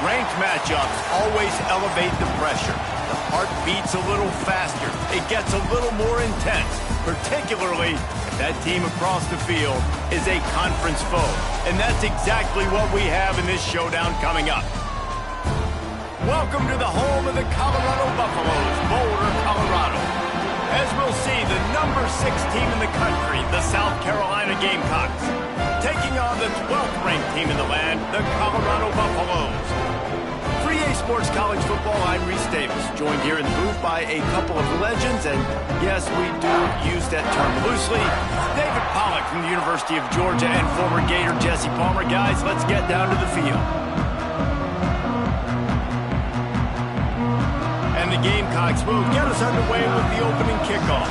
Ranked matchups always elevate the pressure. The heart beats a little faster. It gets a little more intense, particularly if that team across the field is a conference foe. And that's exactly what we have in this showdown coming up. Welcome to the home of the Colorado Buffaloes, Boulder, Colorado. As we'll see, the number 6 team in the country, the South Carolina Gamecocks, taking on the 12th ranked team in the land, the Colorado Buffaloes. For EA Sports College Football, I'm Reese Davis, joined here in the booth by a couple of legends, and yes, we do use that term loosely. David Pollack from the University of Georgia and former Gator Jesse Palmer. Guys, let's get down to the field. And the Gamecocks will get us underway with the opening kickoff.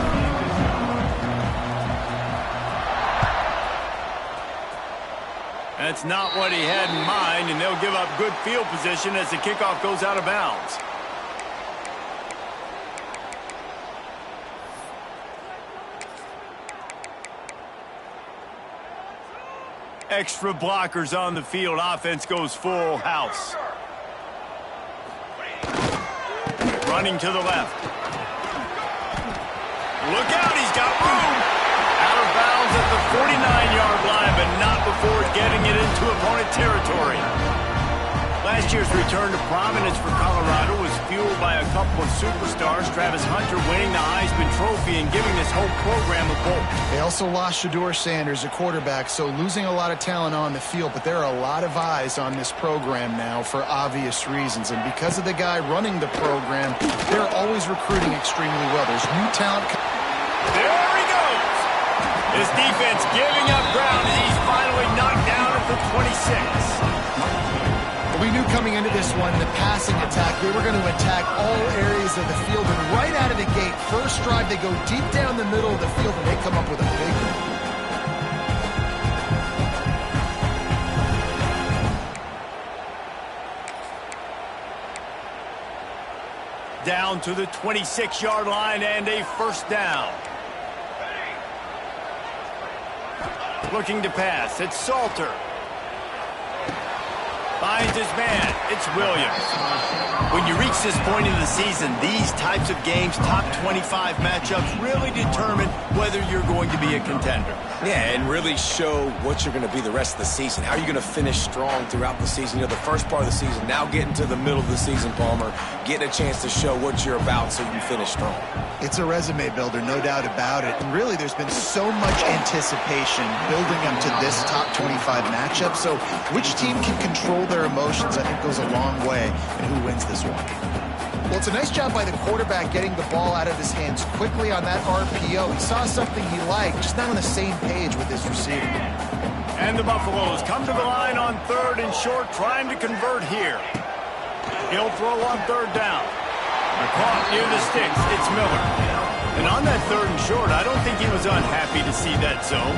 That's not what he had in mind, and they'll give up good field position as the kickoff goes out of bounds. Extra blockers on the field. Offense goes full house. Running to the left. Look out, he's got room. Out of bounds at the 49-yard line, but not before getting it into opponent territory. Last year's return to prominence for Colorado was fueled by a couple of superstars, Travis Hunter winning the Heisman Trophy and giving this whole program a bolt. They also lost Shedeur Sanders, a quarterback, so losing a lot of talent on the field, but there are a lot of eyes on this program now for obvious reasons, and because of the guy running the program, they're always recruiting extremely well. There's new talent. There he goes! His defense giving up ground, and he's finally knocked down at the 26. We knew coming into this one, the passing attack, they were going to attack all areas of the field, and right out of the gate, first drive, they go deep down the middle of the field, and they come up with a big one. Down to the 26-yard line and a first down. Looking to pass, it's Salter. Finds his man, it's Williams. When you reach this point in the season, these types of games, top 25 matchups, really determine whether you're going to be a contender. Yeah, and really show what you're going to be the rest of the season. How are you going to finish strong throughout the season? You know, the first part of the season, now getting to the middle of the season, Palmer, getting a chance to show what you're about so you can finish strong. It's a resume builder, no doubt about it. And really, there's been so much anticipation building up to this top 25 matchup. So which team can control their emotions, I think, goes a long way in who wins this one. Well, it's a nice job by the quarterback getting the ball out of his hands quickly on that RPO. He saw something he liked, just not on the same page with his receiver. And the Buffaloes come to the line on 3rd and short, trying to convert here. He'll throw on 3rd down. Caught near the sticks, it's Miller. And on that 3rd and short, I don't think he was unhappy to see that zone.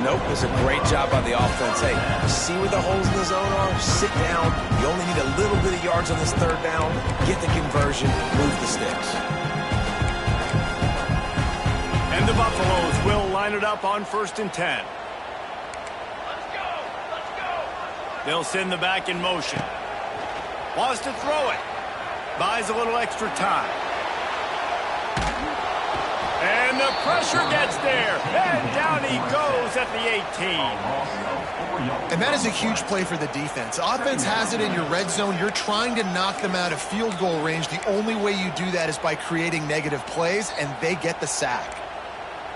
Nope, it was a great job by the offense. Hey, see where the holes in the zone are? Sit down. You only need a little bit of yards on this 3rd down. Get the conversion, move the sticks. And the Buffaloes will line it up on 1st and 10. Let's go! They'll send the back in motion. Wants to throw it. Buys a little extra time. And the pressure gets there. And down he goes at the 18. And that is a huge play for the defense. Offense has it in your red zone. You're trying to knock them out of field goal range. The only way you do that is by creating negative plays, and they get the sack.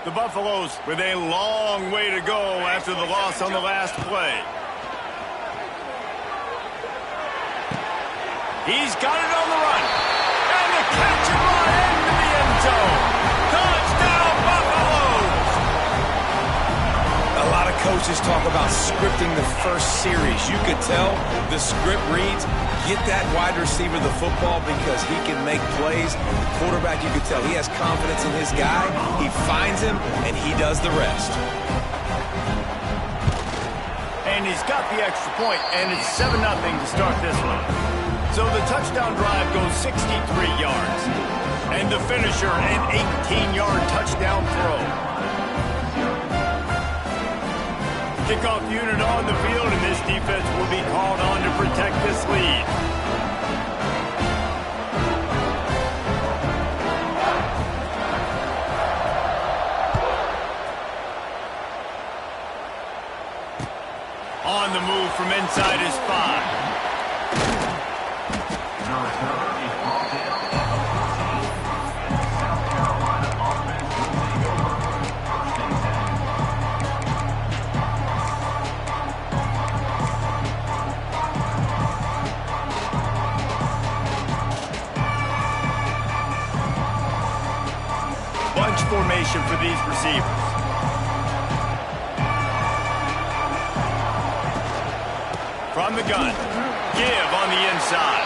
The Buffaloes with a long way to go after the loss on the last play. He's got it on the run. And the catch and run into the end zone. Touchdown, Buffaloes! A lot of coaches talk about scripting the first series. You could tell the script reads, get that wide receiver the football because he can make plays. The quarterback, you could tell he has confidence in his guy. He finds him, and he does the rest. And he's got the extra point, and it's 7-0 to start this one. So the touchdown drive goes 63 yards. And the finisher, an 18-yard touchdown throw. Kickoff unit on the field, and this defense will be called on to protect this lead. from inside his 5. Bunch formation for these receivers. From the gun, give on the inside.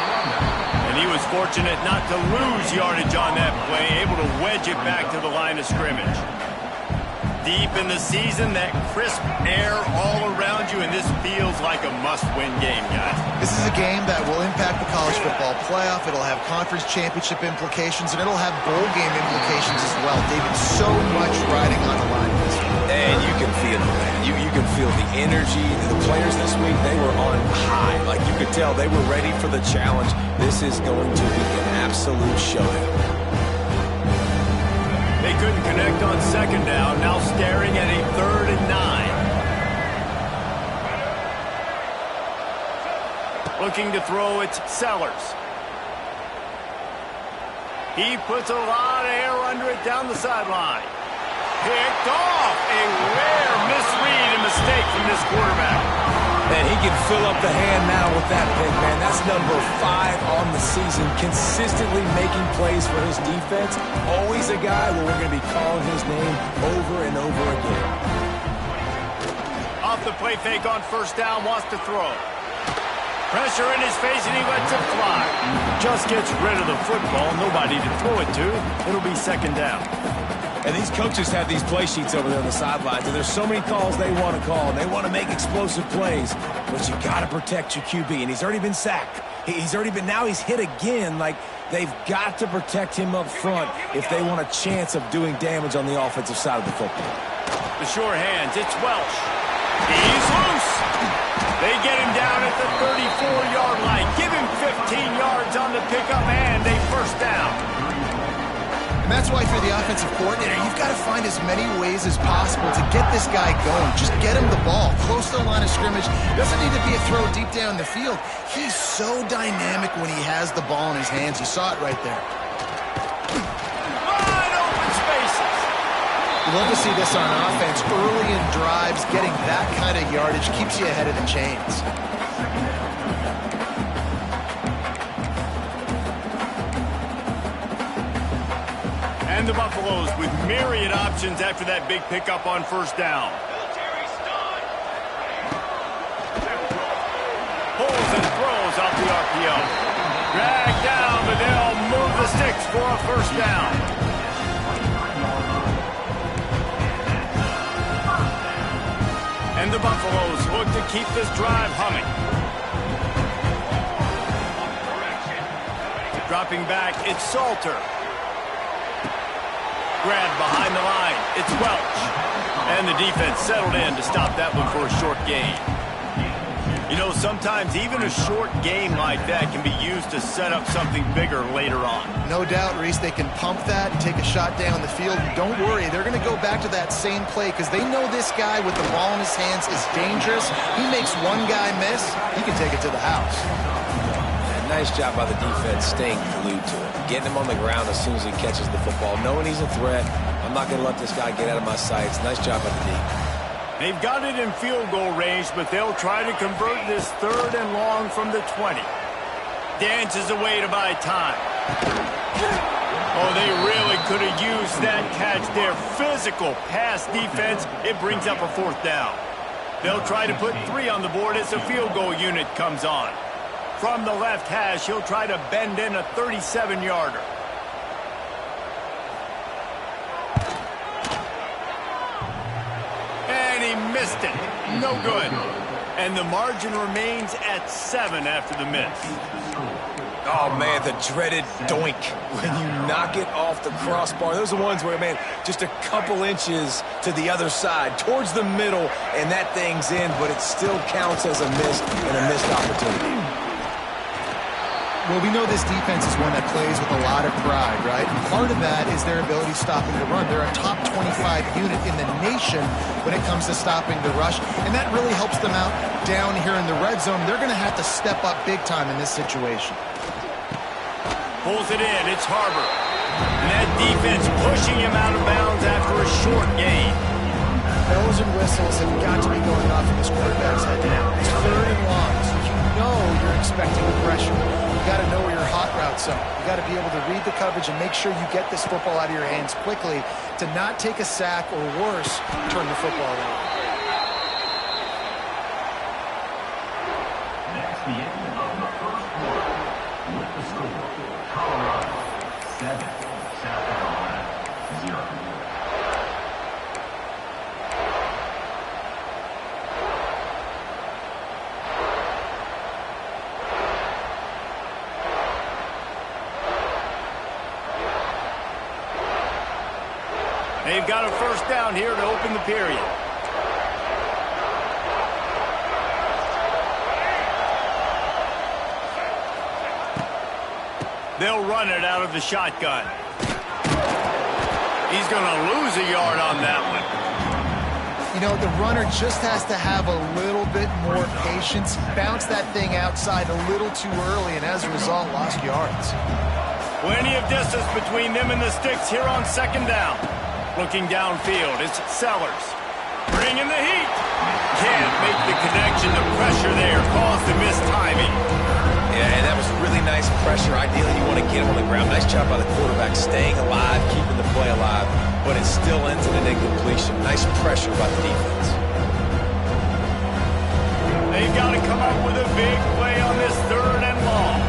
And he was fortunate not to lose yardage on that play, able to wedge it back to the line of scrimmage. Deep in the season, that crisp air all around you, and this feels like a must-win game, guys. This is a game that will impact the college football playoff. It'll have conference championship implications, and it'll have bowl game implications as well. David, so much riding on the line this week. And you can feel it, man. You can feel the energy. The players this week, they were on high. Like you could tell they were ready for the challenge. This is going to be an absolute showdown. They couldn't connect on second down, now staring at a 3rd and 9. Looking to throw, it's Sellers. He puts a lot of air under it down the sideline. Picked off. A rare misread and mistake from this quarterback. And he can fill up the hand now with that pick, man. That's number 5 on the season, consistently making plays for his defense. Always a guy where we're going to be calling his name over and over again. Off the play fake on first down, wants to throw. Pressure in his face, and he lets it fly. Just gets rid of the football, nobody to throw it to. It'll be second down. And these coaches have these play sheets over there on the sidelines, and there's so many calls they want to call, and they want to make explosive plays, but you got to protect your QB, and he's already been sacked. Now he's hit again. Like, they've got to protect him up front if they want a chance of doing damage on the offensive side of the football. The sure hands, it's Welch. He's loose. They get him down at the 34-yard line. Give him 15 yards on the pickup and a first down. And that's why if you're the offensive coordinator, you've got to find as many ways as possible to get this guy going. Just get him the ball close to the line of scrimmage. Doesn't need to be a throw deep down the field. He's so dynamic when he has the ball in his hands. You saw it right there. Wide open spaces. We love to see this on offense. Early in drives, getting that kind of yardage keeps you ahead of the chains. And the Buffaloes with myriad options after that big pickup on first down. Pulls and throws off the RPO. Dragged down, but they'll move the sticks for a first down. And the Buffaloes look to keep this drive humming. Dropping back, it's Salter. Grabbed behind the line. It's Welch. And the defense settled in to stop that one for a short gain. You know, sometimes even a short game like that can be used to set up something bigger later on. No doubt, Reese, they can pump that and take a shot down the field. And don't worry, they're going to go back to that same play because they know this guy with the ball in his hands is dangerous. He makes one guy miss, he can take it to the house. Nice job by the defense staying glued to it. Getting him on the ground as soon as he catches the football. Knowing he's a threat, I'm not going to let this guy get out of my sights. Nice job by the D. They've got it in field goal range, but they'll try to convert this 3rd and long from the 20. Dances away to buy time. Oh, they really could have used that catch there. Physical pass defense. It brings up a 4th down. They'll try to put 3 on the board as the field goal unit comes on. From the left hash, he'll try to bend in a 37-yarder. And he missed it. No good. And the margin remains at 7 after the miss. Oh, man, the dreaded doink when you knock it off the crossbar. Those are the ones where, man, just a couple inches to the other side, towards the middle, and that thing's in, but it still counts as a miss and a missed opportunity. Well, we know this defense is one that plays with a lot of pride, right? And part of that is their ability stopping the run. They're a top 25 unit in the nation when it comes to stopping the rush, and that really helps them out down here in the red zone. They're going to have to step up big time in this situation. Pulls it in. It's Harbor. And that defense pushing him out of bounds after a short gain. Bells and whistles have got to be going off in this quarterback's head now. It's 3rd and long, so you know you're expecting the pressure. You got to know where your hot routes are. You got to be able to read the coverage and make sure you get this football out of your hands quickly to not take a sack or worse, turn the football around. That's the end of the first quarter. With the score, Colorado 7, South Carolina 0. They've got a first down here to open the period. They'll run it out of the shotgun. He's going to lose a yard on that one. You know, the runner just has to have a little bit more patience. Bounce that thing outside a little too early, and as a result, lost yards. Plenty of distance between them and the sticks here on 2nd down. Looking downfield, it's Sellers. Bringing the heat. Can't make the connection. The pressure there caused the mistiming. Yeah, and that was really nice pressure. Ideally, you want to get him on the ground. Nice job by the quarterback, staying alive, keeping the play alive, but it still ends in an incompletion. Nice pressure by the defense. They've got to come up with a big play on this 3rd and long.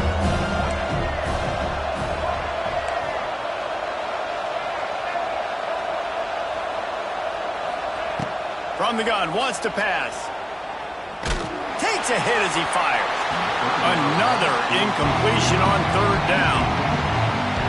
From the gun, wants to pass. Takes a hit as he fires. Another incompletion on 3rd down.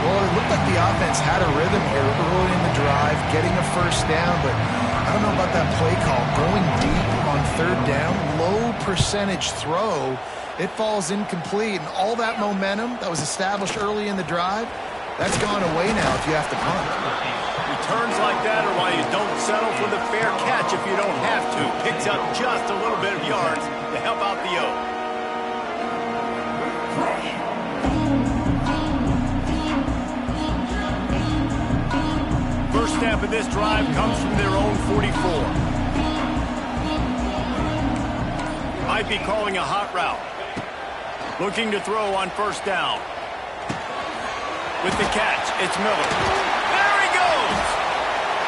Well, it looked like the offense had a rhythm here early in the drive, getting a first down, but I don't know about that play call. Going deep on 3rd down, low percentage throw, it falls incomplete, and all that momentum that was established early in the drive, that's gone away now if you have to punt. Returns like that are why you don't settle for the fair catch if you don't have to. Picks up just a little bit of yards to help out the O. First snap of this drive comes from their own 44. Might be calling a hot route. Looking to throw on 1st down. With the catch, it's Miller. There he goes!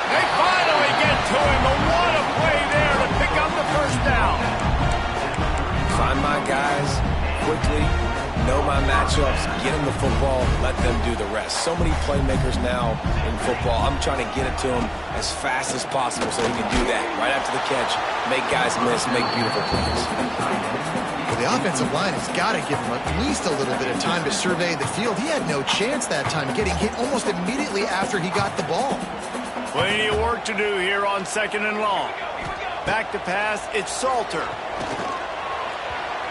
They finally get to him, but what a play there to pick up the 1st down. Find my guys quickly, know my matchups, get them the football, let them do the rest. So many playmakers now in football. I'm trying to get it to him as fast as possible so he can do that. Right after the catch, make guys miss, make beautiful plays. Well, the offensive line has got to give him at least a little bit of time to survey the field. He had no chance that time, getting hit almost immediately after he got the ball. Plenty of work to do here on 2nd and long. Back to pass, it's Salter.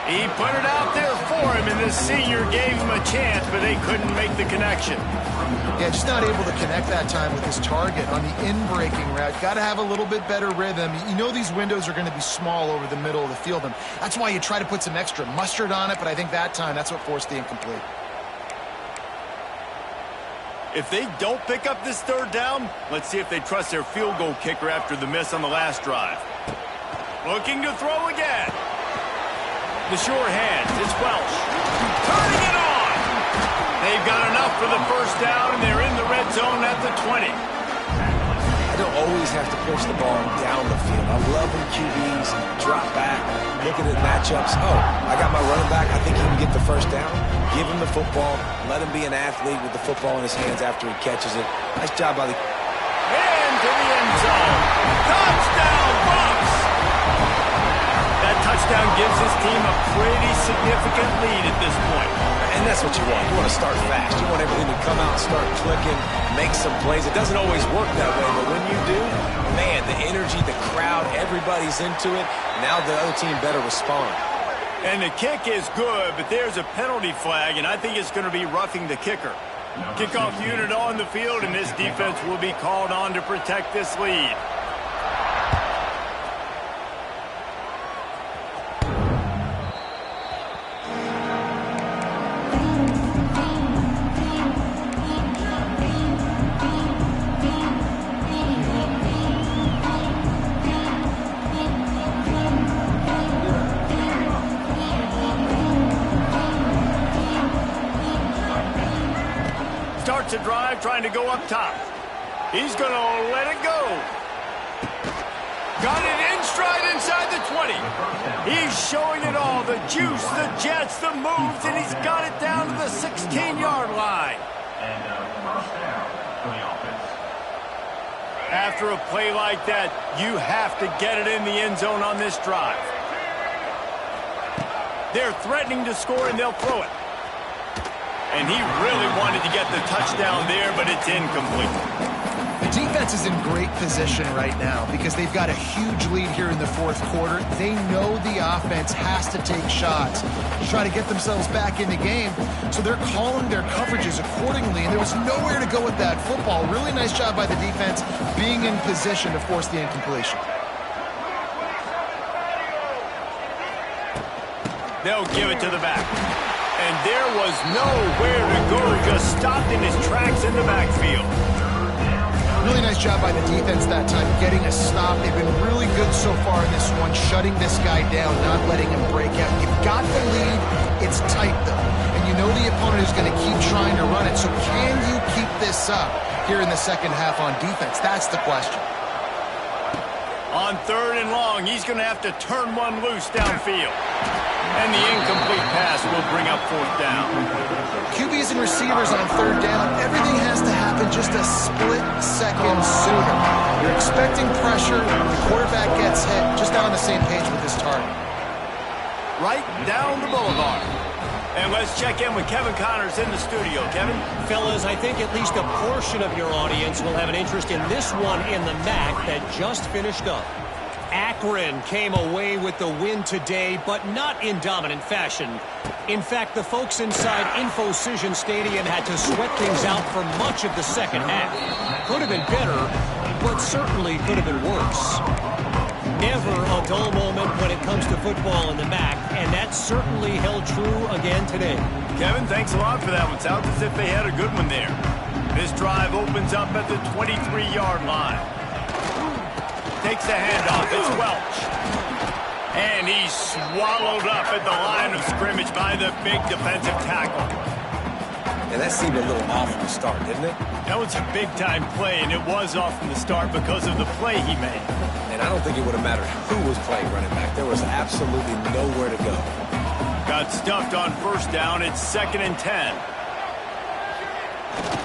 He put it out there for him, and this senior gave him a chance, but they couldn't make the connection. Yeah, just not able to connect that time with his target on the in-breaking route. Got to have a little bit better rhythm. You know these windows are going to be small over the middle of the field, and that's why you try to put some extra mustard on it, but I think that time that's what forced the incomplete. If they don't pick up this 3rd down, let's see if they trust their field goal kicker after the miss on the last drive. Looking to throw again. The sure hands, it's Welsh. Turning it on! They've got enough for the 1st down, and they're in the red zone at the 20. I don't always have to push the ball down the field. I love when QBs drop back, look at the matchups. Oh, I got my running back. I think he can get the 1st down. Give him the football. Let him be an athlete with the football in his hands after he catches it. Nice job by the... Into the end zone. Touchdown, Bucks! That touchdown gives his team a pretty significant lead at this point. And that's what you want. You want to start fast. You want everything to come out, start clicking, make some plays. It doesn't always work that way, but when you do, man, the energy, the crowd, everybody's into it. Now the other team better respond. And the kick is good, but there's a penalty flag, and I think it's going to be roughing the kicker. Kickoff unit on the field, and this defense will be called on to protect this lead. Starts a drive trying to go up top. He's going to let it go. Got it in stride inside the 20. He's showing it all. The juice, the jets, the moves, and he's got it down to the 16-yard line. And first down for the offense. After a play like that, you have to get it in the end zone on this drive. They're threatening to score, and they'll throw it. And he really wanted to get the touchdown there, but it's incomplete. The defense is in great position right now because they've got a huge lead here in the fourth quarter. They know the offense has to take shots to try to get themselves back in the game. So they're calling their coverages accordingly, and there was nowhere to go with that football. Really nice job by the defense being in position to force the incompletion. They'll give it to the back. And there was nowhere to go, just stopped in his tracks in the backfield. Really nice job by the defense that time, getting a stop. They've been really good so far in this one, shutting this guy down, not letting him break out. You've got the lead. It's tight, though. And you know the opponent is going to keep trying to run it. So can you keep this up here in the second half on defense? That's the question. On 3rd and long, he's going to have to turn one loose downfield. And the incomplete pass will bring up 4th down. QBs and receivers on 3rd down, everything has to happen just a split second sooner. You're expecting pressure, the quarterback gets hit, just not on the same page with his target. Right down the boulevard. And let's check in with Kevin Connors in the studio. Kevin? Fellas, I think at least a portion of your audience will have an interest in this one in the MAC that just finished up. Akron came away with the win today, but not in dominant fashion. In fact, the folks inside InfoCision Stadium had to sweat things out for much of the second half. Could have been better, but certainly could have been worse. Never a dull moment when it comes to football in the MAC, and that certainly held true again today. Kevin, thanks a lot for that one. Sounds as if they had a good one there. This drive opens up at the 23-yard line. Takes the handoff. It's Welch. And he's swallowed up at the line of scrimmage by the big defensive tackle. And that seemed a little off from the start, didn't it? That was a big-time play, and it was off from the start because of the play he made. And I don't think it would have mattered who was playing running back. There was absolutely nowhere to go. Got stuffed on 1st down. It's 2nd and 10.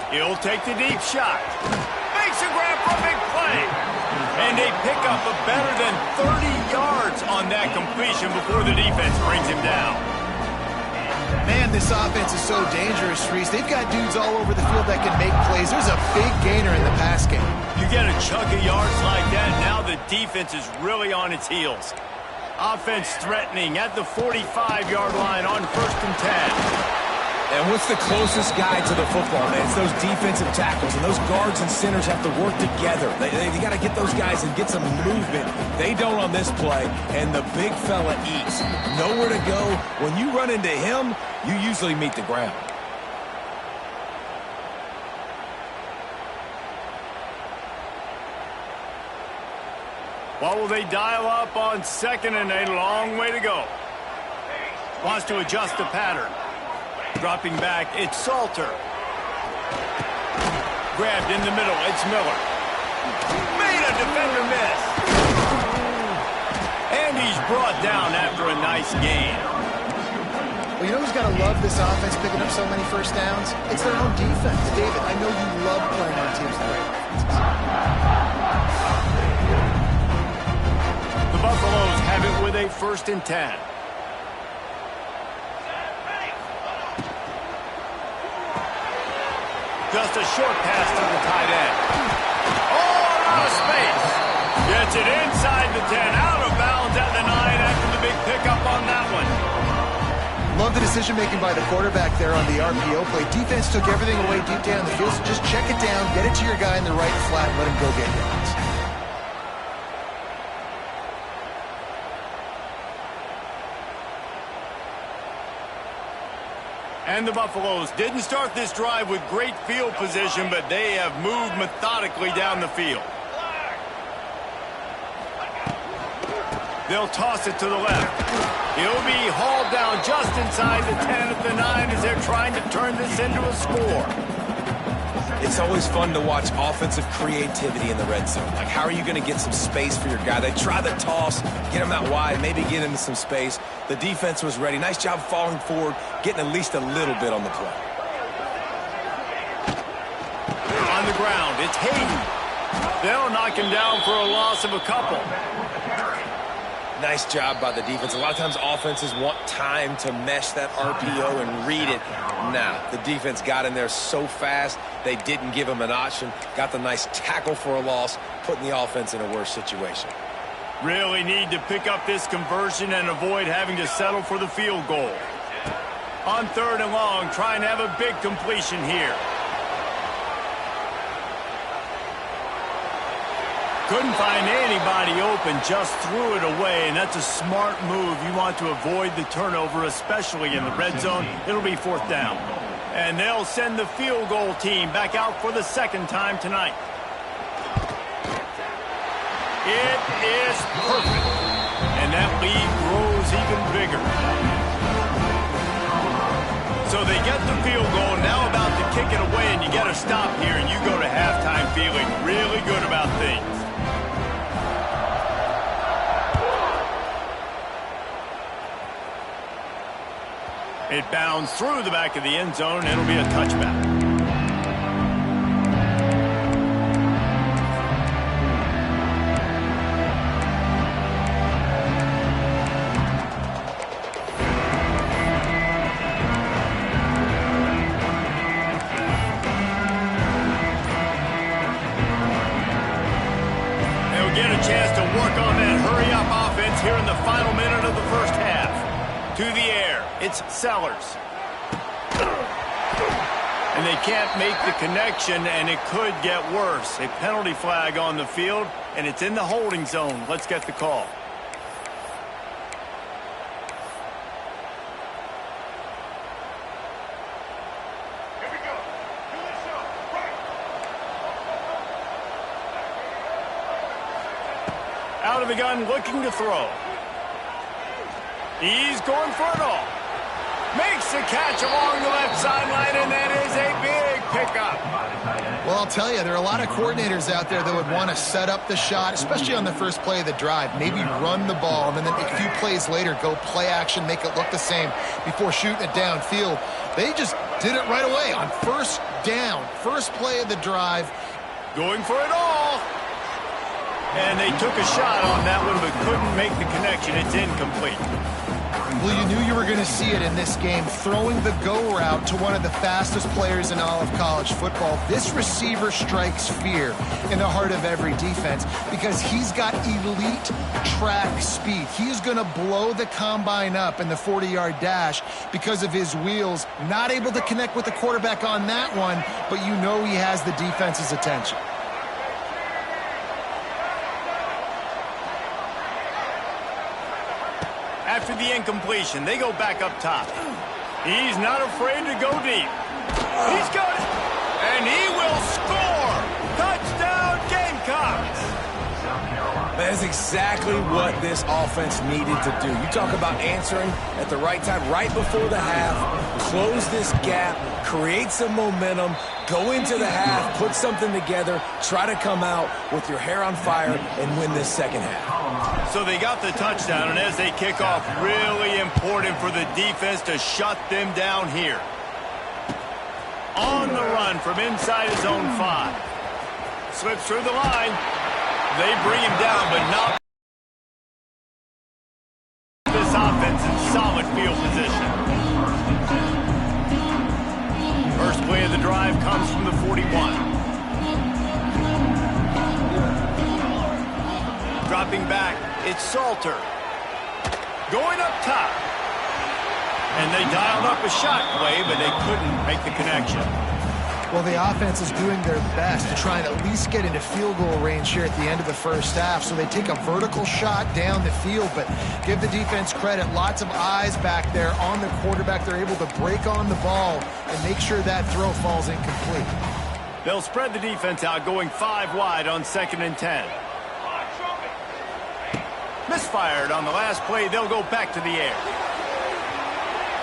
He'll take the deep shot. Makes a grab for a big play. And they pick up a better than 30 yards on that completion before the defense brings him down. Man, this offense is so dangerous, Reese. They've got dudes all over the field that can make plays. There's a big gainer in the pass game. You get a chunk of yards like that, now the defense is really on its heels. Offense threatening at the 45-yard line on 1st and 10. And what's the closest guy to the football, man? It's those defensive tackles, and those guards and centers have to work together. They got to get those guys and get some movement. They don't on this play, and the big fella eats. Nowhere to go. When you run into him, you usually meet the ground. What will they dial up on 2nd and a long way to go? Wants to adjust the pattern. Dropping back, it's Salter. Grabbed in the middle, it's Miller. Made a defender miss. And he's brought down after a nice gain. Well, you know who's got to love this offense picking up so many 1st downs? It's their own defense. David, I know you love playing on teams that are The Buffaloes have it with a 1st and 10. Just a short pass to the tight end. Oh, out of space. Gets it inside the 10, out of bounds at the 9 after the big pickup on that one. decision-making by the quarterback there on the RPO play. Defense took everything away deep down the field, so just check it down, get it to your guy in the right flat, and let him go get yards. And the Buffaloes didn't start this drive with great field position, but they have moved methodically down the field. They'll toss it to the left. He'll be hauled down just inside the 10 at the 9 as they're trying to turn this into a score. It's always fun to watch offensive creativity in the red zone. Like, how are you going to get some space for your guy? They try the toss, get him out wide, maybe get into some space. The defense was ready. Nice job falling forward, getting at least a little bit on the play. On the ground, it's Hayden. They'll knock him down for a loss of a couple. Nice job by the defense. A lot of times offenses want time to mesh that RPO and read it. Nah, the defense got in there so fast, they didn't give him an option. Got the nice tackle for a loss, putting the offense in a worse situation. Really need to pick up this conversion and avoid having to settle for the field goal. On 3rd and long, trying to have a big completion here. Couldn't find anybody open, just threw it away, and that's a smart move. You want to avoid the turnover, especially in the red zone. It'll be 4th down. And they'll send the field goal team back out for the 2nd time tonight. It is perfect. And that lead grows even bigger. So they get the field goal, now about to kick it away, and you got to stop here, and you go to halftime feeling really good about things. It bounds through the back of the end zone. It'll be a touchback. They'll get a chance to work on that hurry-up offense here in the final minute of the first half. To the air, it's Sellers. And they can't make the connection, and it could get worse. A penalty flag on the field, and it's in the holding zone. Let's get the call. Here we go. Do the show. Right. Out of the gun, looking to throw. He's going for it all. Makes the catch along the left sideline, and that is a big pickup. Well, I'll tell you, there are a lot of coordinators out there that would want to set up the shot, especially on the first play of the drive. Maybe run the ball, and then a few plays later, go play action, make it look the same before shooting it downfield. They just did it right away on 1st down. First play of the drive. Going for it all. And they took a shot on that one, but couldn't make the connection. It's incomplete. Well, you knew you were going to see it in this game, throwing the go route to one of the fastest players in all of college football. This receiver strikes fear in the heart of every defense because he's got elite track speed. He's going to blow the combine up in the 40-yard dash because of his wheels. Not able to connect with the quarterback on that one, but you know he has the defense's attention. After the incompletion, they go back up top. He's not afraid to go deep. He's got it, and he will score. Touchdown, Gamecocks. That's exactly what this offense needed to do. You talk about answering at the right time, right before the half, close this gap, create some momentum, go into the half, put something together, try to come out with your hair on fire and win this 2nd half. So they got the touchdown, and as they kick off, really important for the defense to shut them down here. On the run from inside his own 5. Slips through the line. They bring him down, but not this offense in solid field position. First play of the drive comes from the 41. Dropping back, it's Salter. Going up top. And they dialed up a shot play, but they couldn't make the connection. Well, the offense is doing their best to try and at least get into field goal range here at the end of the first half. So they take a vertical shot down the field, but give the defense credit. Lots of eyes back there on the quarterback. They're able to break on the ball and make sure that throw falls incomplete. They'll spread the defense out, going 5 wide on 2nd and 10. Misfired on the last play. They'll go back to the air.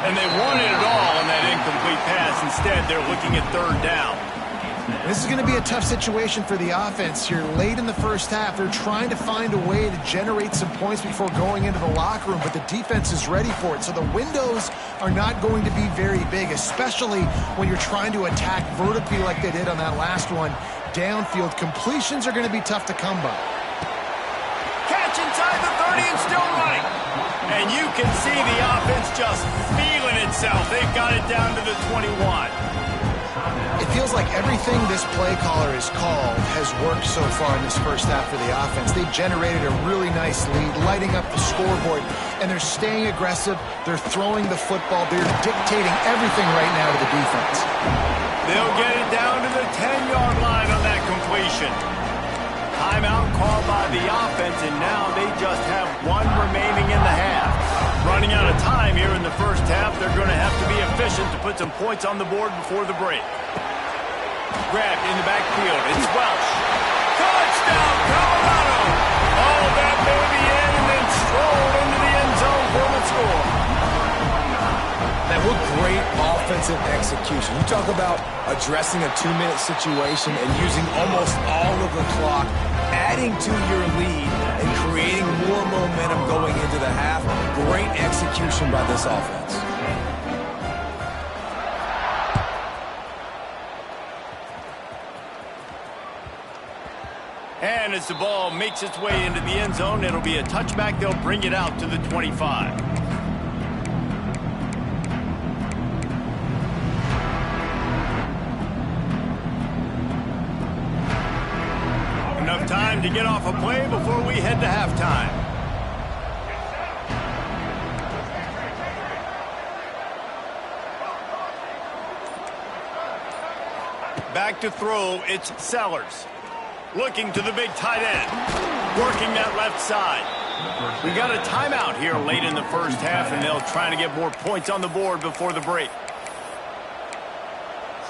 And they wanted it all on that incomplete pass. Instead, they're looking at 3rd down. This is going to be a tough situation for the offense here. Late in the first half, they're trying to find a way to generate some points before going into the locker room, but the defense is ready for it. So the windows are not going to be very big, especially when you're trying to attack vertically like they did on that last one. Downfield completions are going to be tough to come by. Catch inside the 30 and still running. And you can see the offense just feeling itself. They've got it down to the 21. It feels like everything this play caller has called has worked so far in this first half for the offense. They've generated a really nice lead, lighting up the scoreboard, and they're staying aggressive. They're throwing the football. They're dictating everything right now to the defense. They'll get it down to the 10-yard line on that completion. Timeout called by the offense, and now they just have 1 remaining in the half. Running out of time here in the first half, they're going to have to be efficient to put some points on the board before the break. Grabbed in the backfield. It's Welsh. Touchdown, Colorado! Oh, that may be in, and then strolled into the end zone for the score. Man, what great offensive execution. You talk about addressing a 2-minute situation and using almost all of the clock, adding to your lead and creating more momentum going into the half. Great execution by this offense. And as the ball makes its way into the end zone, it'll be a touchback. They'll bring it out to the 25. Enough time to get off a play before we head to halftime. Back to throw, it's Sellers. Looking to the big tight end. Working that left side. We got a timeout here late in the first half, and they'll try to get more points on the board before the break.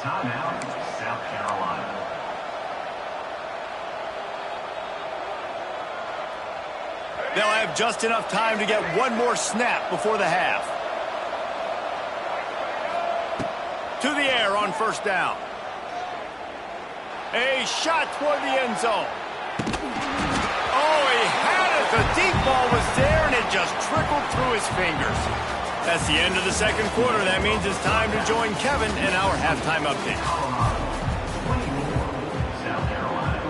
Timeout, South Carolina. They'll have just enough time to get 1 more snap before the half. To the air on 1st down. A shot toward the end zone. Oh, he had it. The deep ball was there, and it just trickled through his fingers. That's the end of the second quarter. That means it's time to join Kevin in our halftime update. South Carolina,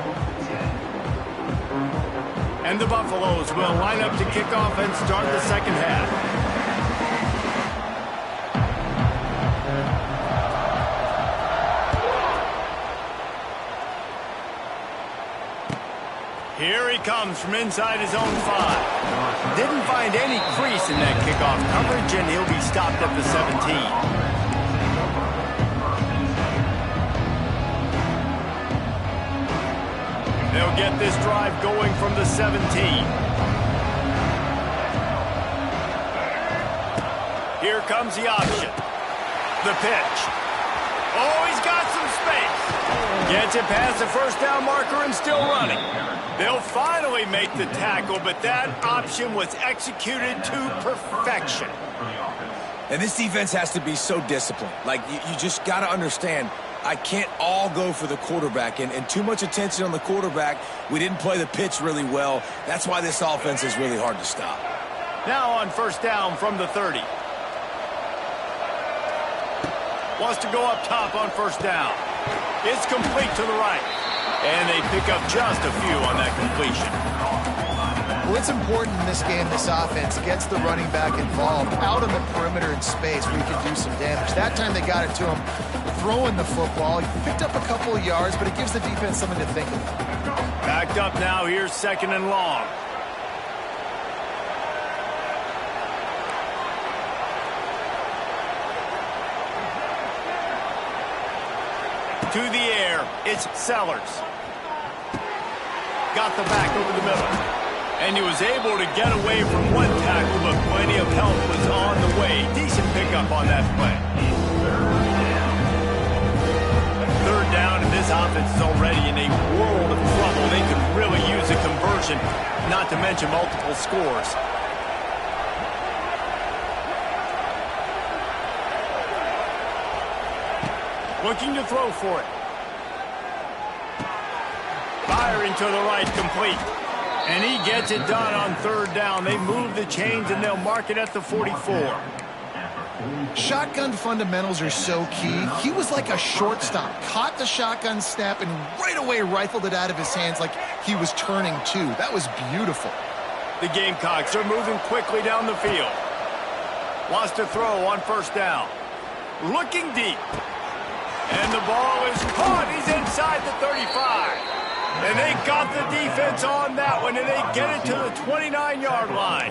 10. And the Buffaloes will line up to kick off and start the second half. Here he comes from inside his own 5. Didn't find any crease in that kickoff coverage, and he'll be stopped at the 17. They'll get this drive going from the 17. Here comes the option. The pitch. Oh, he's got some space. Gets it past the first down marker and still running. They'll finally make the tackle, but that option was executed to perfection. And this defense has to be so disciplined. Like, you just got to understand, I can't all go for the quarterback. And too much attention on the quarterback. We didn't play the pitch really well. That's why this offense is really hard to stop. Now on 1st down from the 30. Wants to go up top on 1st down. It's complete to the right. And they pick up just a few on that completion. Well, it's important in this game, this offense gets the running back involved out on the perimeter in space where you can do some damage. That time they got it to him throwing the football. He picked up a couple of yards, but it gives the defense something to think about. Backed up now. Here's 2nd and long. To the air, it's Sellers. Got the back over the middle. And he was able to get away from one tackle, but plenty of help was on the way. Decent pickup on that play. Third down, and this offense is already in a world of trouble. They could really use a conversion, not to mention multiple scores. Looking to throw for it. Firing to the right, complete. And he gets it done on third down. They move the chains, and they'll mark it at the 44. Shotgun fundamentals are so key. He was like a shortstop. Caught the shotgun snap and right away rifled it out of his hands like he was turning two. That was beautiful. The Gamecocks are moving quickly down the field. Wants to throw on first down. Looking deep. And the ball is caught. He's inside the 35. And they got the defense on that one, and they get it to the 29-yard line.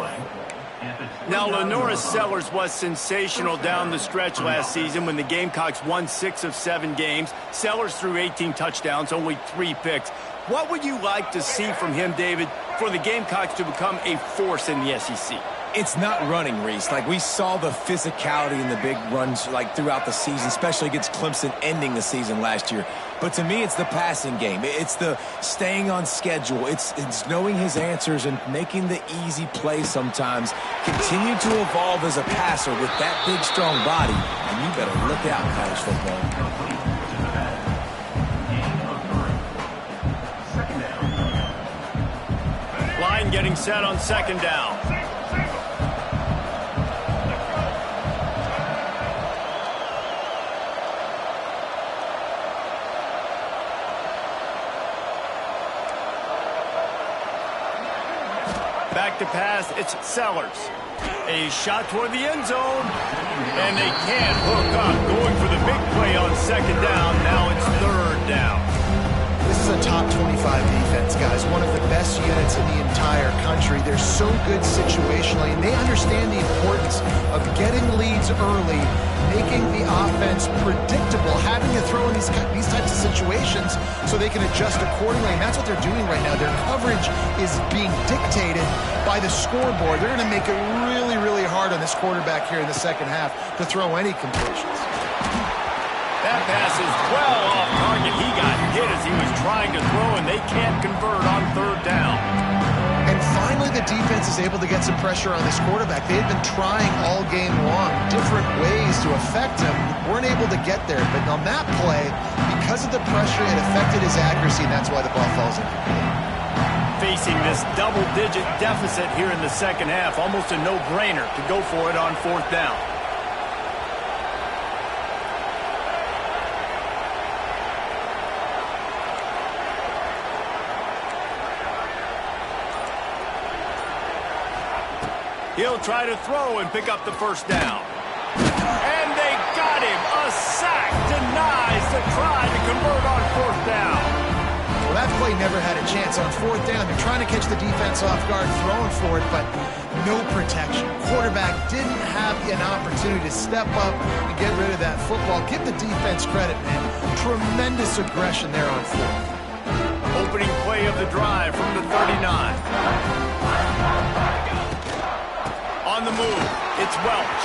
Now, LaNorris Sellers was sensational down the stretch last season when the Gamecocks won 6 of 7 games. Sellers threw 18 touchdowns, only 3 picks. What would you like to see from him, David, for the Gamecocks to become a force in the SEC? It's not running, Reese. Like, we saw the physicality in the big runs, like, throughout the season, especially against Clemson ending the season last year. But to me, it's the passing game. It's the staying on schedule. It's knowing his answers and making the easy play sometimes. Continue to evolve as a passer with that big, strong body. And you better look out, college football. Line getting set on second down. Back to pass, it's Sellers. A shot toward the end zone, and they can't hook up. Going for the big play on second down. Now it's third down. This is a top 25 defense, guys. One of the best units in the entire country. They're so good situationally, and they understand the importance of getting leads early, making the offense predictable, having to throw in these types of situations so they can adjust accordingly. And that's what they're doing right now. Their coverage is being dictated by the scoreboard. They're going to make it really, really hard on this quarterback here in the second half to throw any completions. That pass is well off target. He got hit as he was trying to throw, and they can't convert on third down. And finally, the defense is able to get some pressure on this quarterback. They had been trying all game long different ways to affect him. Weren't able to get there. But on that play, because of the pressure, it affected his accuracy, and that's why the ball falls in. Facing this double-digit deficit here in the second half, almost a no-brainer to go for it on fourth down. He'll try to throw and pick up the first down. And they got him. A sack denies the try to convert on fourth down. Well, that play never had a chance on fourth down. They're trying to catch the defense off guard, throwing for it, but no protection. Quarterback didn't have an opportunity to step up and get rid of that football. Give the defense credit, man. Tremendous aggression there on fourth. Opening play of the drive from the 39. On the move, it's Welch.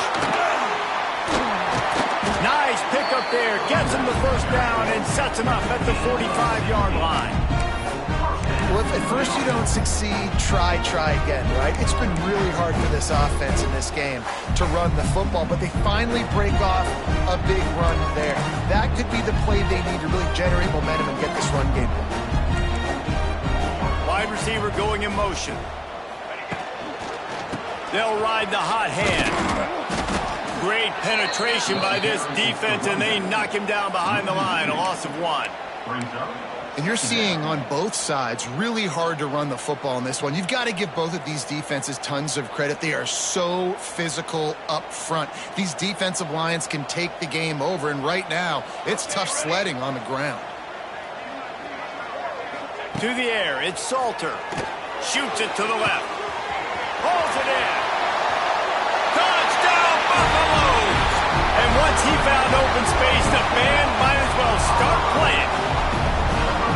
Nice pickup there, gets him the first down and sets him up at the 45-yard line. Well, if at first you don't succeed, try again, right? It's been really hard for this offense in this game to run the football, but they finally break off a big run there. That could be the play they need to really generate momentum and get this run game going. Wide receiver going in motion. They'll ride the hot hand. Great penetration by this defense, and they knock him down behind the line. A loss of 1. And you're seeing on both sides really hard to run the football in this one. You've got to give both of these defenses tons of credit. They are so physical up front. These defensive lines can take the game over, and right now, it's tough sledding on the ground. To the air, it's Salter. Shoots it to the left. Pulls it in. Touchdown, Buffaloes! And once he found open space, the band minus well start playing.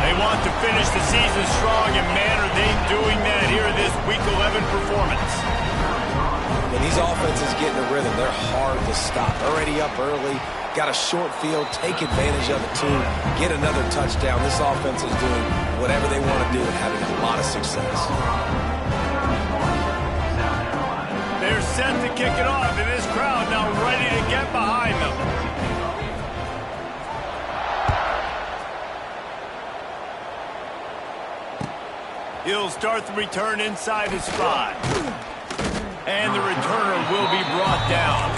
They want to finish the season strong, and man, are they doing that here in this Week 11 performance. When these offenses get in a rhythm, they're hard to stop. Already up early, got a short field, take advantage of it too, get another touchdown. This offense is doing whatever they want to do and having a lot of success. They're set to kick it off, and this crowd now ready to get behind them. He'll start the return inside his 5. And the returner will be brought down.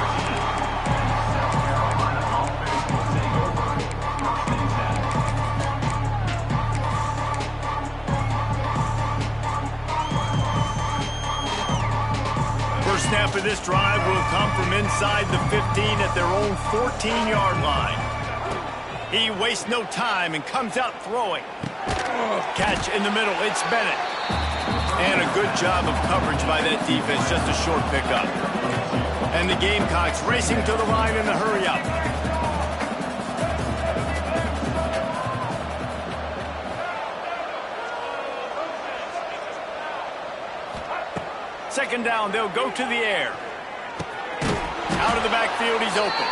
First snap of this drive will come from inside the 15 at their own 14-yard line. He wastes no time and comes out throwing. Catch in the middle, it's Bennett. And a good job of coverage by that defense, just a short pickup. And the Gamecocks racing to the line in the hurry-up. Second down, they'll go to the air. Out of the backfield, he's open.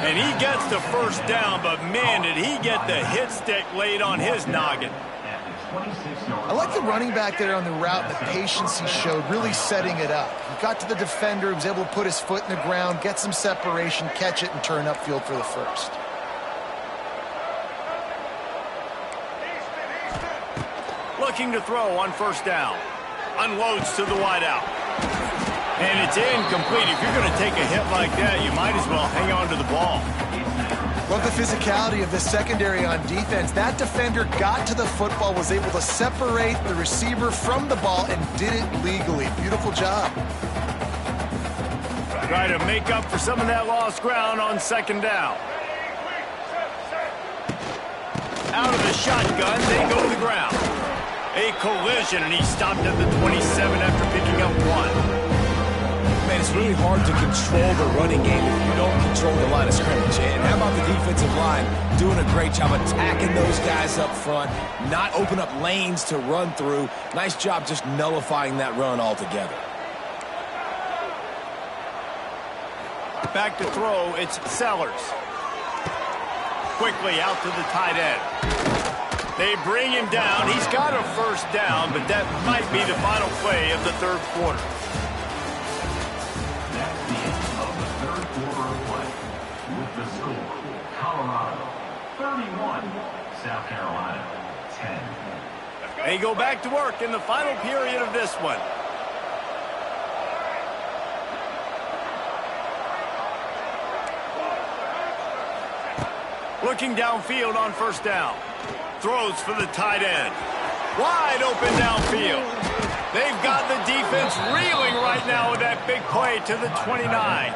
And he gets the first down, but man, did he get the hit stick laid on his noggin. I like the running back there on the route and the patience he showed, really setting it up. He got to the defender, was able to put his foot in the ground, get some separation, catch it, and turn upfield for the first. Looking to throw on first down. Unloads to the wideout. And it's incomplete. If you're going to take a hit like that, you might as well hang on to the ball. Love the physicality of the secondary on defense. That defender got to the football, was able to separate the receiver from the ball, and did it legally. Beautiful job. Try to make up for some of that lost ground on second down. Out of the shotgun, they go to the ground. A collision, and he stopped at the 27 after picking up 1. Man, it's really hard to control the running game if you don't control the line of scrimmage. And how about the defensive line doing a great job attacking those guys up front, not open up lanes to run through. Nice job just nullifying that run altogether. Back to throw, it's Sellers. Quickly out to the tight end. They bring him down. He's got a first down, but that might be the final play of the third quarter. Colorado 31, South Carolina 10. They go back to work in the final period of this one. Looking downfield on first down. Throws for the tight end. Wide open downfield. They've got the defense reeling right now with that big play to the 29.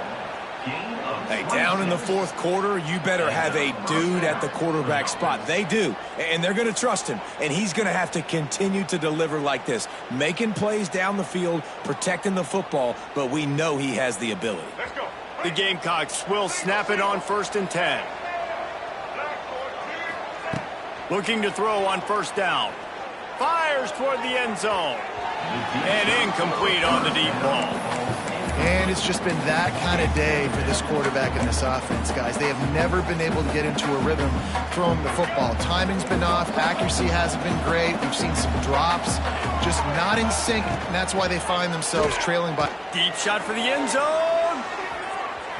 Hey, down in the fourth quarter, you better have a dude at the quarterback spot. They do, and they're going to trust him, and he's going to have to continue to deliver like this, making plays down the field, protecting the football, but we know he has the ability. Let's go. The Gamecocks will snap it on 1st and 10. Looking to throw on first down. Fires toward the end zone. And incomplete on the deep ball. And it's just been that kind of day for this quarterback and this offense, guys. They have never been able to get into a rhythm throwing the football. Timing's been off. Accuracy hasn't been great. We've seen some drops. Just not in sync, and that's why they find themselves trailing by. Deep shot for the end zone.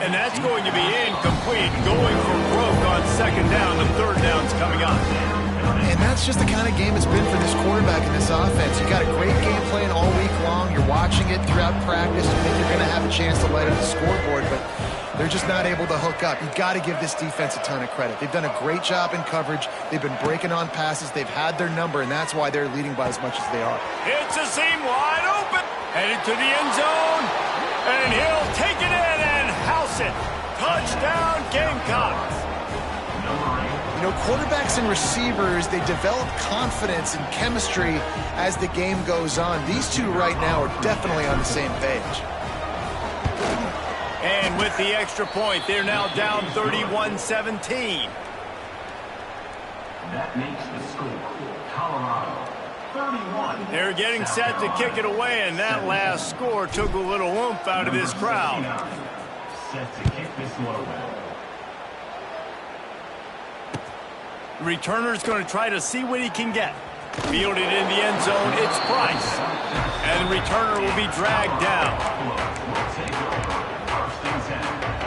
And that's going to be incomplete. Going for broke on second down. The third down's coming up. And that's just the kind of game it's been for this quarterback and this offense. You got a great game plan all week long. You're watching it throughout practice. You think you're going to have a chance to light up the scoreboard, but they're just not able to hook up. You've got to give this defense a ton of credit. They've done a great job in coverage. They've been breaking on passes. They've had their number, and that's why they're leading by as much as they are. It's a seam wide open. Headed to the end zone. And he'll take it in and house it. Touchdown, Gamecocks. You know, quarterbacks and receivers, they develop confidence and chemistry as the game goes on. These two right now are definitely on the same page. And with the extra point, they're now down 31-17. That makes the score Colorado 31. They're getting set to kick it away, and that last score took a little oomph out of this crowd. Set to kick this one away. The returner's going to try to see what he can get. Fielded in the end zone, it's Price. And the returner will be dragged down. Will take over. First and 10.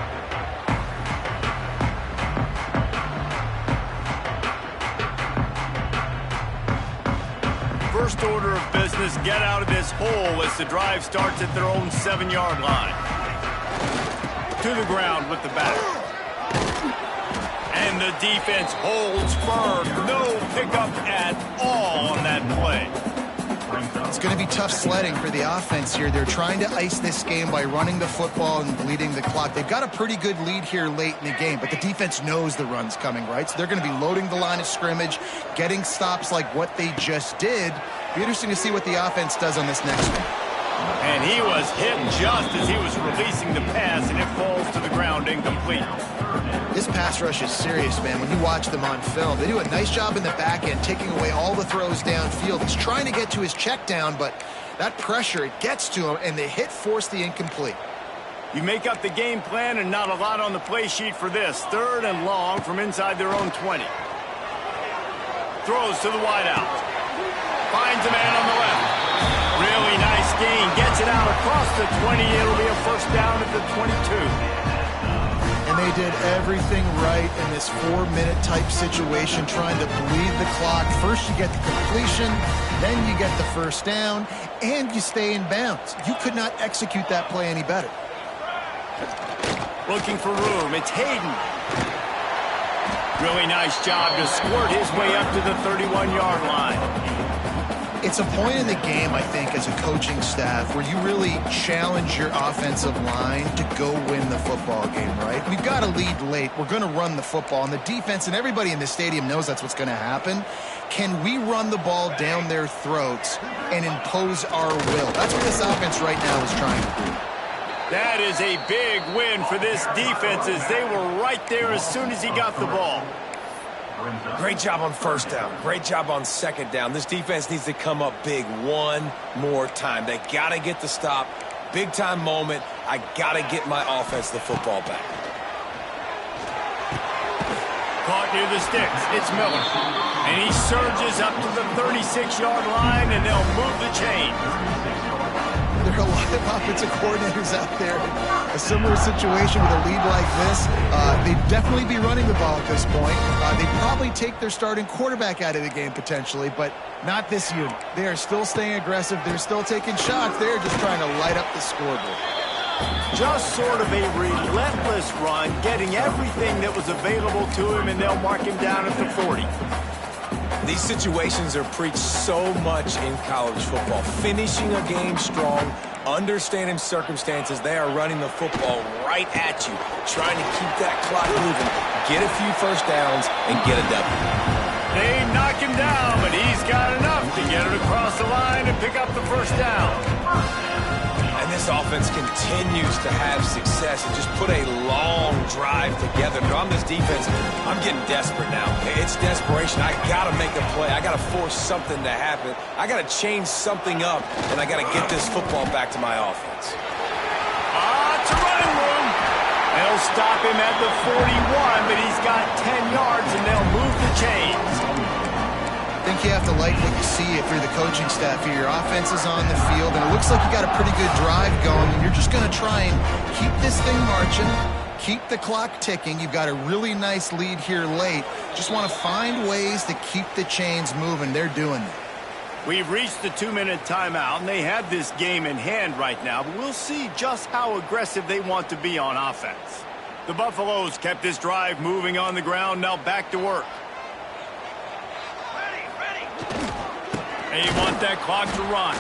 First order of business, get out of this hole as the drive starts at their own 7-yard line. To the ground with the back. And the defense holds firm. No pickup at all on that play. It's going to be tough sledding for the offense here. They're trying to ice this game by running the football and bleeding the clock. They've got a pretty good lead here late in the game, but the defense knows the run's coming, right? So they're going to be loading the line of scrimmage, getting stops like what they just did. Be interesting to see what the offense does on this next one. And he was hit just as he was releasing the pass, and it falls to the ground incomplete. This pass rush is serious, man. When you watch them on film, they do a nice job in the back end, taking away all the throws downfield. He's trying to get to his check down, but that pressure, it gets to him, and the hit forced the incomplete. You make up the game plan, and not a lot on the play sheet for this. 3rd and long from inside their own 20. Throws to the wideout. Finds a man on the left. Really nice gain. Gets it out across the 20. It'll be a first down at the 22. And they did everything right in this 4-minute type situation, trying to bleed the clock. First you get the completion, then you get the first down, and you stay in bounds. You could not execute that play any better. Looking for room. It's Hayden. Really nice job to squirt his way up to the 31-yard line. It's a point in the game, I think, as a coaching staff where you really challenge your offensive line to go win the football game, right? We've got to lead late. We're going to run the football. And the defense and everybody in the stadium knows that's what's going to happen. Can we run the ball down their throats and impose our will? That's what this offense right now is trying to do. That is a big win for this defense as they were right there as soon as he got the ball. Great job on first down. Great job on second down. This defense needs to come up big one more time. They got to get the stop. Big time moment. I got to get my offense the football back. Caught near the sticks. It's Miller. And he surges up to the 36-yard line, and they'll move the chains. There are a lot of offensive coordinators out there in a similar situation with a lead like this. They'd definitely be running the ball at this point. They'd probably take their starting quarterback out of the game potentially, but not this unit. They are still staying aggressive. They're still taking shots. They're just trying to light up the scoreboard. Just sort of a relentless run, getting everything that was available to him, and they'll mark him down at the 40. These situations are preached so much in college football. Finishing a game strong, understanding circumstances. They are running the football right at you, trying to keep that clock moving, get a few first downs, and get a W. They knock him down, but he's got enough to get it across the line and pick up the first down. And this offense continues to have success and just put a long drive together. But on this defense, I'm getting desperate now. It's desperation. I got to make a play. I got to force something to happen. I got to change something up, and I got to get this football back to my offense. It's a running room. They'll stop him at the 41, but he's got 10 yards, and they'll move the chains. I think you have to like what you see if you're the coaching staff here. Your offense is on the field, and it looks like you got a pretty good drive going, and you're just going to try and keep this thing marching, keep the clock ticking. You've got a really nice lead here late. Just want to find ways to keep the chains moving. They're doing it. We've reached the 2-minute timeout, and they have this game in hand right now, but we'll see just how aggressive they want to be on offense. The Buffaloes kept this drive moving on the ground, now back to work. They want that clock to run.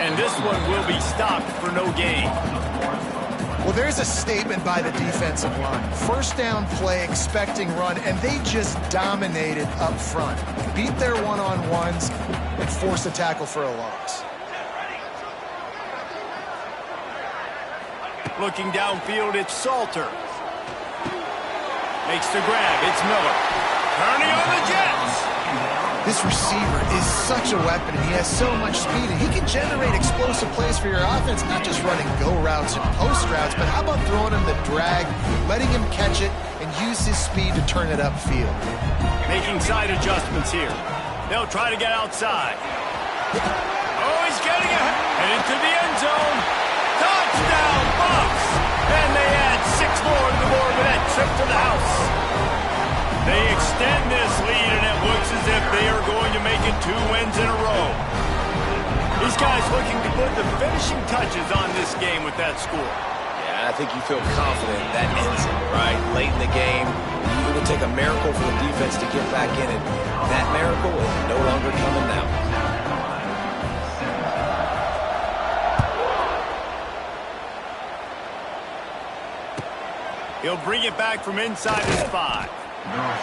And this one will be stopped for no gain. Well, there's a statement by the defensive line. First down play, expecting run, and they just dominated up front. Beat their one-on-ones and force a tackle for a loss. Looking downfield, it's Salter. Makes the grab. It's Miller. Turning on the Jets. This receiver is such a weapon, and he has so much speed, and he can generate explosive plays for your offense, not just running go routes and post routes, but how about throwing him the drag, letting him catch it, and use his speed to turn it upfield. Making side adjustments here. They'll try to get outside. Oh, he's getting ahead. And into the end zone. Touchdown, Bucs! And they add 6 more to the board with that trip to the house. They extend this lead, and it looks as if they are going to make it 2 wins in a row. These guys looking to put the finishing touches on this game with that score. Yeah, I think you feel confident that ends it, right? Late in the game, it would take a miracle for the defense to get back in it. That miracle is no longer coming now. He'll bring it back from inside his 5.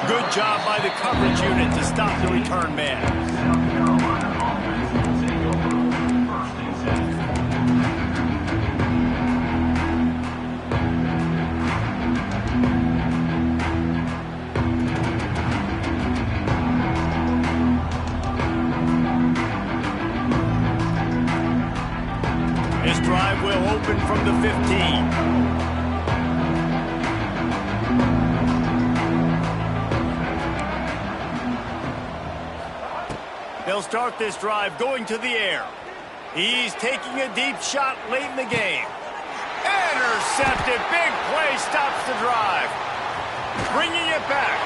Good job by the coverage unit to stop the return man. South Carolina offense will take over 1st and 7. This drive will open from the 15. They'll start this drive going to the air. He's taking a deep shot late in the game. Intercepted. Big play stops the drive. Bringing it back.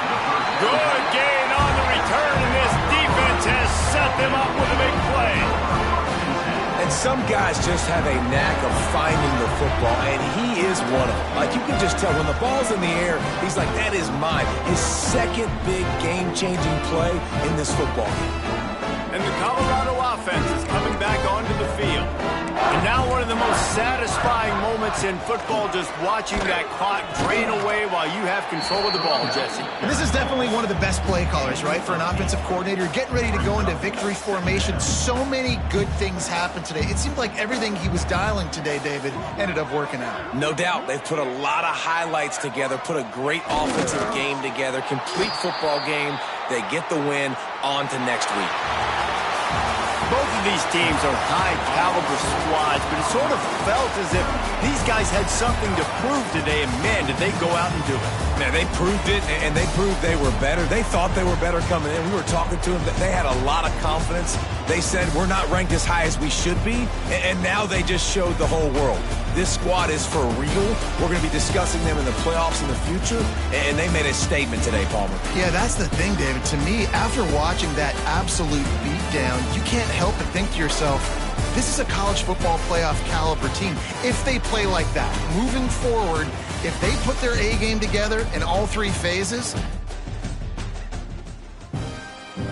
Good gain on the return, and this defense has set them up with a big play. And some guys just have a knack of finding the football, and he is one of them. Like, you can just tell when the ball's in the air, he's like, that is mine. His second big game-changing play in this football game. And the Colorado offense is coming back onto the field. And now one of the most satisfying moments in football, just watching that clock drain away while you have control of the ball, Jesse. And this is definitely one of the best play callers, right, for an offensive coordinator. Getting ready to go into victory formation. So many good things happened today. It seemed like everything he was dialing today, David, ended up working out. No doubt. They've put a lot of highlights together, put a great offensive game together, complete football game. They get the win. On to next week. Both of these teams are high-caliber squads, but it sort of felt as if these guys had something to prove today, and man, did they go out and do it. Man, they proved it, and they proved they were better. They thought they were better coming in. We were talking to them. They had a lot of confidence. They said, we're not ranked as high as we should be, and now they just showed the whole world. This squad is for real. We're going to be discussing them in the playoffs in the future, and they made a statement today, Palmer. Yeah, that's the thing, David. To me, after watching that absolute beatdown, you can't help but think to yourself, this is a college football playoff caliber team. If they play like that, moving forward, if they put their A game together in all 3 phases,